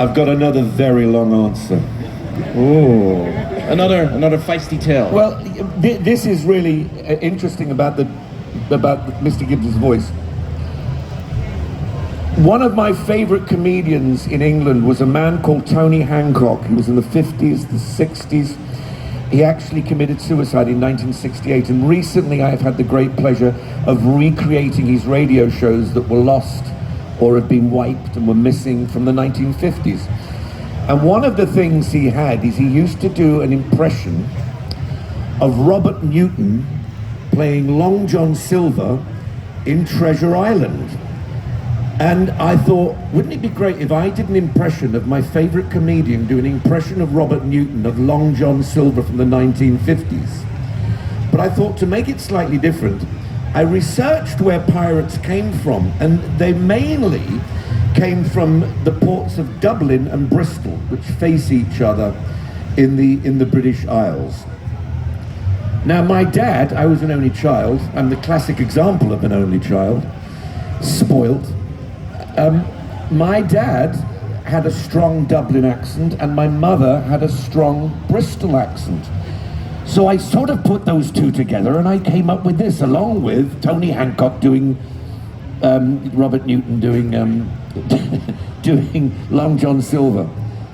I've got another very long answer. Oh, another feisty tale. Well, this is really interesting about Mr. Gibbs' voice. One of my favorite comedians in England was a man called Tony Hancock. He was in the 50s, the 60s. He actually committed suicide in 1968, and recently I have had the great pleasure of recreating his radio shows that were lost or had been wiped and were missing from the 1950s. And one of the things he had is he used to do an impression of Robert Newton playing Long John Silver in Treasure Island. And I thought, wouldn't it be great if I did an impression of my favorite comedian do an impression of Robert Newton of Long John Silver from the 1950s? But I thought, to make it slightly different, I researched where pirates came from, and they mainly came from the ports of Dublin and Bristol, which face each other in the British Isles. Now, my dad, I was an only child. I'm the classic example of an only child, spoilt. My dad had a strong Dublin accent, and my mother had a strong Bristol accent. So I sort of put those two together, and I came up with this, along with Tony Hancock doing Robert Newton doing doing Long John Silver.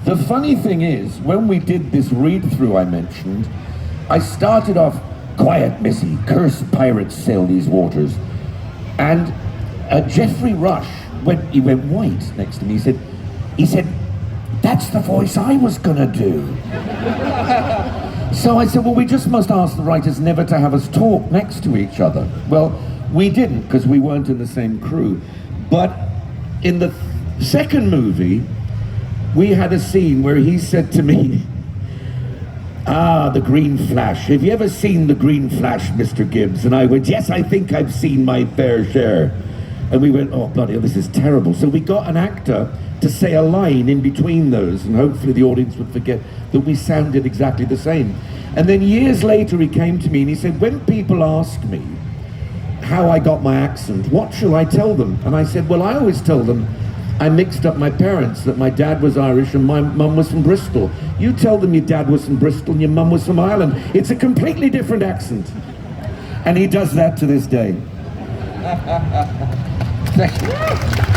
The funny thing is, when we did this read-through I mentioned, I started off, "Quiet, missy, cursed pirates sail these waters." And Geoffrey Rush, he went white next to me, he said, "That's the voice I was gonna do." So I said, well, we just must ask the writers never to have us talk next to each other. Well, we didn't, because we weren't in the same crew. But in the second movie, we had a scene where he said to me, "Ah, the green flash. Have you ever seen the green flash, Mr. Gibbs?" And I went, "Yes, I think I've seen my fair share." And we went, "Oh, bloody hell, this is terrible." So we got an actor to say a line in between those, and hopefully the audience would forget that we sounded exactly the same. And then years later he came to me and he said, "When people ask me how I got my accent, what shall I tell them?" And I said, "Well, I always tell them I mixed up my parents, that my dad was Irish and my mum was from Bristol. You tell them your dad was from Bristol and your mum was from Ireland. It's a completely different accent." And he does that to this day. Thank you.